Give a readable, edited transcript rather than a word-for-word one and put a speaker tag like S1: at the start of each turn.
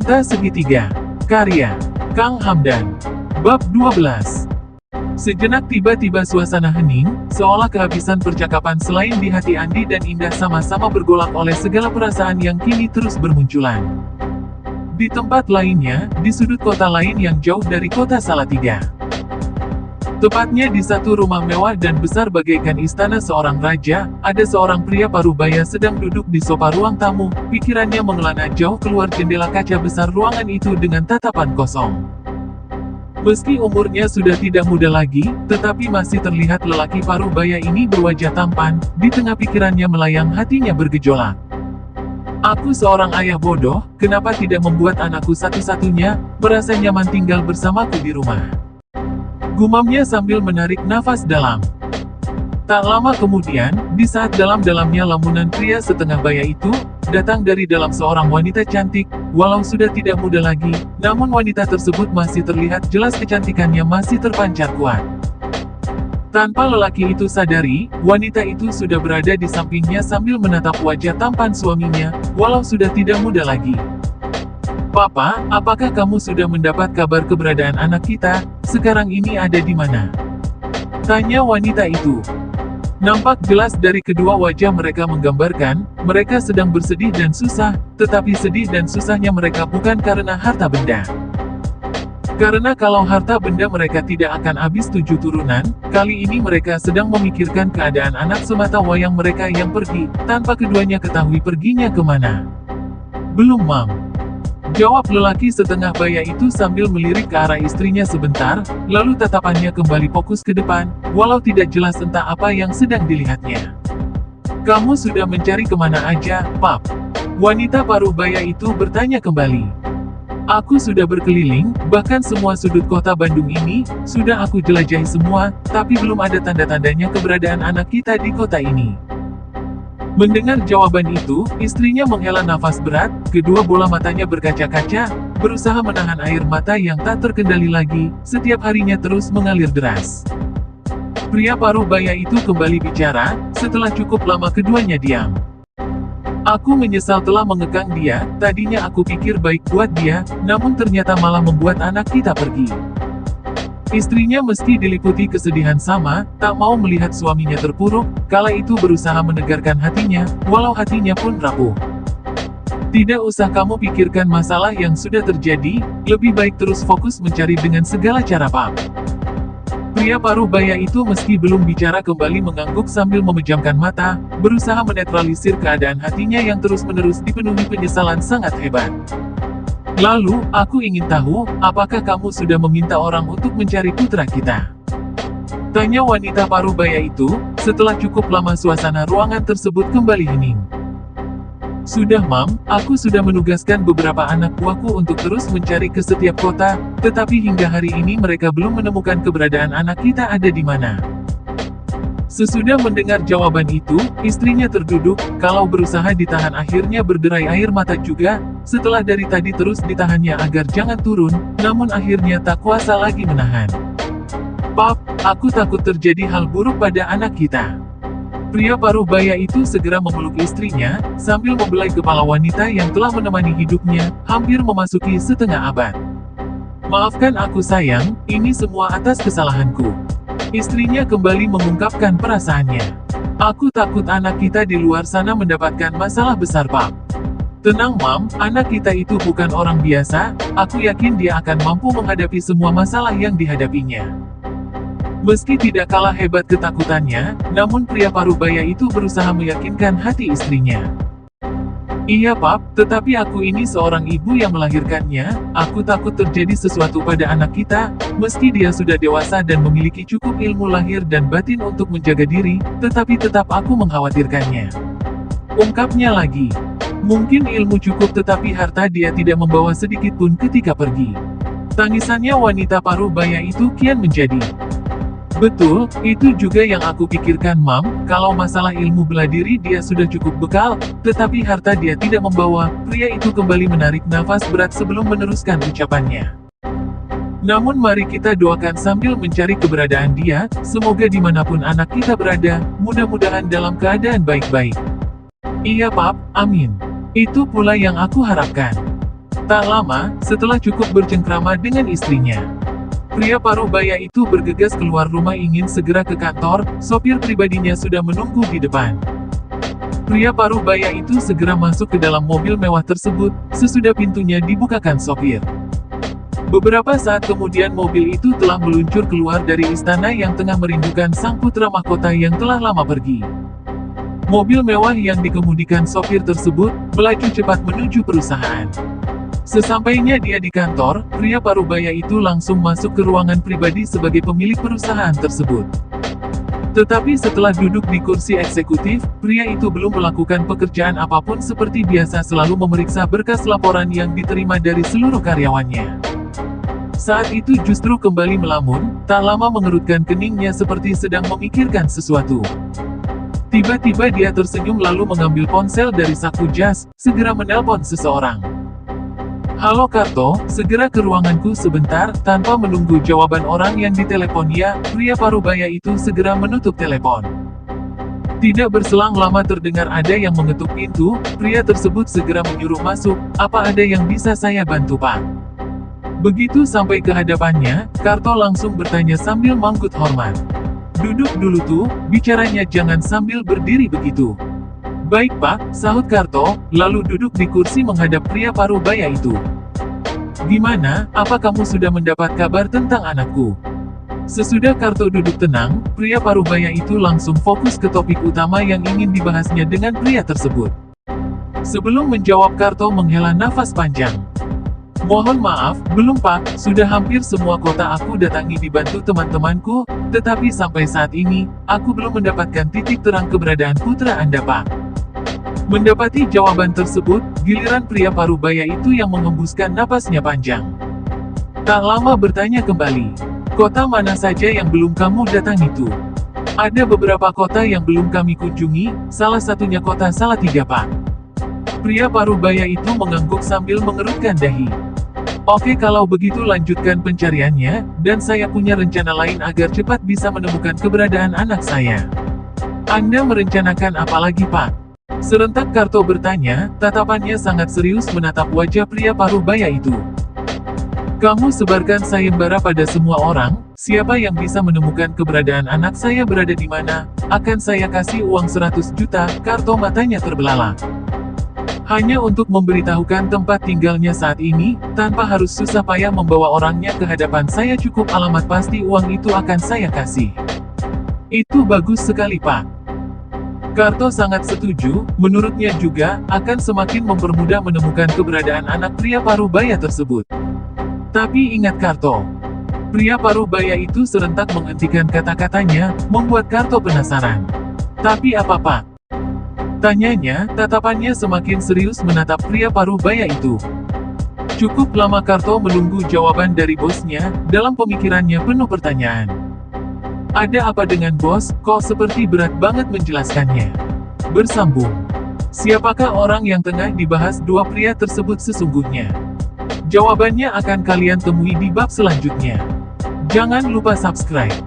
S1: Cinta Segitiga. Karya Kang Hamdan. Bab 12. Sejenak tiba-tiba suasana hening, seolah kehabisan percakapan selain di hati Andi dan Indah sama-sama bergolak oleh segala perasaan yang kini terus bermunculan. Di tempat lainnya, di sudut kota lain yang jauh dari kota Salatiga. Tepatnya di satu rumah mewah dan besar bagaikan istana seorang raja, ada seorang pria parubaya sedang duduk di sofa ruang tamu, pikirannya mengelana jauh keluar jendela kaca besar ruangan itu dengan tatapan kosong. Meski umurnya sudah tidak muda lagi, tetapi masih terlihat lelaki parubaya ini berwajah tampan, di tengah pikirannya melayang hatinya bergejolak. Aku seorang ayah bodoh, kenapa tidak membuat anakku satu-satunya, merasa nyaman tinggal bersamaku di rumah. Gumamnya sambil menarik nafas dalam. Tak lama kemudian, di saat dalam-dalamnya lamunan pria setengah baya itu, datang dari dalam seorang wanita cantik, walau sudah tidak muda lagi, namun wanita tersebut masih terlihat jelas kecantikannya masih terpancar kuat. Tanpa lelaki itu sadari, wanita itu sudah berada di sampingnya sambil menatap wajah tampan suaminya, walau sudah tidak muda lagi. Papa, apakah kamu sudah mendapat kabar keberadaan anak kita, sekarang ini ada di mana? Tanya wanita itu. Nampak jelas dari kedua wajah mereka menggambarkan, mereka sedang bersedih dan susah, tetapi sedih dan susahnya mereka bukan karena harta benda. Karena kalau harta benda mereka tidak akan habis 7 turunan, kali ini mereka sedang memikirkan keadaan anak semata wayang mereka yang pergi, tanpa keduanya ketahui perginya kemana. Belum, Mam. Jawab lelaki setengah baya itu sambil melirik ke arah istrinya sebentar, lalu tatapannya kembali fokus ke depan, walau tidak jelas entah apa yang sedang dilihatnya. Kamu sudah mencari kemana aja, Pap? Wanita parubaya itu bertanya kembali. Aku sudah berkeliling, bahkan semua sudut kota Bandung ini, sudah aku jelajahi semua, tapi belum ada tanda-tandanya keberadaan anak kita di kota ini. Mendengar jawaban itu, istrinya menghela nafas berat, kedua bola matanya berkaca-kaca, berusaha menahan air mata yang tak terkendali lagi, setiap harinya terus mengalir deras. Pria parubaya itu kembali bicara, setelah cukup lama keduanya diam. Aku menyesal telah mengekang dia, tadinya aku pikir baik buat dia, namun ternyata malah membuat anak kita pergi. Istrinya meski diliputi kesedihan sama, tak mau melihat suaminya terpuruk, kala itu berusaha menegarkan hatinya, walau hatinya pun rapuh. Tidak usah kamu pikirkan masalah yang sudah terjadi, lebih baik terus fokus mencari dengan segala cara, Pak. Pria parubaya itu meski belum bicara kembali mengangguk sambil memejamkan mata, berusaha menetralisir keadaan hatinya yang terus-menerus dipenuhi penyesalan sangat hebat. Lalu, aku ingin tahu, apakah kamu sudah meminta orang untuk mencari putra kita? Tanya wanita parubaya itu, setelah cukup lama suasana ruangan tersebut kembali hening. Sudah, Mam, aku sudah menugaskan beberapa anak buahku untuk terus mencari ke setiap kota, tetapi hingga hari ini mereka belum menemukan keberadaan anak kita ada di mana. Sesudah mendengar jawaban itu, istrinya terduduk, kalau berusaha ditahan akhirnya berderai air mata juga, setelah dari tadi terus ditahannya agar jangan turun, namun akhirnya tak kuasa lagi menahan. Pap, aku takut terjadi hal buruk pada anak kita. Pria parubaya itu segera memeluk istrinya, sambil membelai kepala wanita yang telah menemani hidupnya, hampir memasuki setengah abad. Maafkan aku sayang, ini semua atas kesalahanku. Istrinya kembali mengungkapkan perasaannya. Aku takut anak kita di luar sana mendapatkan masalah besar, Pak. Tenang, Mam, anak kita itu bukan orang biasa, aku yakin dia akan mampu menghadapi semua masalah yang dihadapinya. Meski tidak kalah hebat ketakutannya, namun pria parubaya itu berusaha meyakinkan hati istrinya. Iya, Pap, tetapi aku ini seorang ibu yang melahirkannya, aku takut terjadi sesuatu pada anak kita, meski dia sudah dewasa dan memiliki cukup ilmu lahir dan batin untuk menjaga diri, tetapi tetap aku mengkhawatirkannya. Ungkapnya lagi. Mungkin ilmu cukup tetapi harta dia tidak membawa sedikit pun ketika pergi. Tangisannya wanita parubaya itu kian menjadi. Betul, itu juga yang aku pikirkan, Mam, kalau masalah ilmu bela diri dia sudah cukup bekal, tetapi harta dia tidak membawa. Pria itu kembali menarik nafas berat sebelum meneruskan ucapannya. Namun mari kita doakan sambil mencari keberadaan dia, semoga dimanapun anak kita berada, mudah-mudahan dalam keadaan baik-baik. Iya, Pap, amin. Itu pula yang aku harapkan. Tak lama, setelah cukup bercengkrama dengan istrinya, pria paruh baya itu bergegas keluar rumah ingin segera ke kantor. Sopir pribadinya sudah menunggu di depan. Pria paruh baya itu segera masuk ke dalam mobil mewah tersebut. Sesudah pintunya dibukakan sopir, beberapa saat kemudian mobil itu telah meluncur keluar dari istana yang tengah merindukan sang putra mahkota yang telah lama pergi. Mobil mewah yang dikemudikan sopir tersebut melaju cepat menuju perusahaan. Sesampainya dia di kantor, pria paruh baya itu langsung masuk ke ruangan pribadi sebagai pemilik perusahaan tersebut. Tetapi setelah duduk di kursi eksekutif, pria itu belum melakukan pekerjaan apapun seperti biasa, selalu memeriksa berkas laporan yang diterima dari seluruh karyawannya. Saat itu justru kembali melamun, tak lama mengerutkan keningnya seperti sedang memikirkan sesuatu. Tiba-tiba dia tersenyum lalu mengambil ponsel dari saku jas, segera menelpon seseorang. "Halo Karto, segera ke ruanganku sebentar." Tanpa menunggu jawaban orang yang diteleponnya, pria paruh baya itu segera menutup telepon. Tidak berselang lama terdengar ada yang mengetuk pintu. Pria tersebut segera menyuruh masuk. "Apa ada yang bisa saya bantu, Pak?" Begitu sampai ke hadapannya, Karto langsung bertanya sambil manggut hormat. "Duduk dulu tuh, bicaranya jangan sambil berdiri begitu." "Baik Pak," sahut Karto, lalu duduk di kursi menghadap pria paruh baya itu. "Gimana, apa kamu sudah mendapat kabar tentang anakku?" Sesudah Karto duduk tenang, pria paruh baya itu langsung fokus ke topik utama yang ingin dibahasnya dengan pria tersebut. Sebelum menjawab, Karto menghela nafas panjang. "Mohon maaf, belum Pak, sudah hampir semua kota aku datangi dibantu teman-temanku, tetapi sampai saat ini, aku belum mendapatkan titik terang keberadaan putra Anda Pak." Mendapati jawaban tersebut, giliran pria paruh baya itu yang mengembuskan napasnya panjang. Tak lama bertanya kembali, "Kota mana saja yang belum kamu datang itu?" "Ada beberapa kota yang belum kami kunjungi, salah satunya kota Salatiga Pak." Pria paruh baya itu mengangguk sambil mengerutkan dahi. "Oke, kalau begitu lanjutkan pencariannya, dan saya punya rencana lain agar cepat bisa menemukan keberadaan anak saya." "Anda merencanakan apa lagi Pak?" Serentak Karto bertanya, tatapannya sangat serius menatap wajah pria paruh baya itu. "Kamu sebarkan sayembara pada semua orang, siapa yang bisa menemukan keberadaan anak saya berada di mana, akan saya kasih uang 100 juta, Karto matanya terbelalak. "Hanya untuk memberitahukan tempat tinggalnya saat ini, tanpa harus susah payah membawa orangnya ke hadapan saya, cukup alamat pasti uang itu akan saya kasih." "Itu bagus sekali Pak." Karto sangat setuju, menurutnya juga, akan semakin mempermudah menemukan keberadaan anak pria paruh baya tersebut. Tapi ingat Karto. Pria paruh baya itu serentak menghentikan kata-katanya, membuat Karto penasaran. "Tapi apa Pak?" tanyanya, tatapannya semakin serius menatap pria paruh baya itu. Cukup lama Karto menunggu jawaban dari bosnya, dalam pemikirannya penuh pertanyaan. "Ada apa dengan bos, kok seperti berat banget menjelaskannya?" Bersambung. Siapakah orang yang tengah dibahas dua pria tersebut sesungguhnya? Jawabannya akan kalian temui di bab selanjutnya. Jangan lupa subscribe.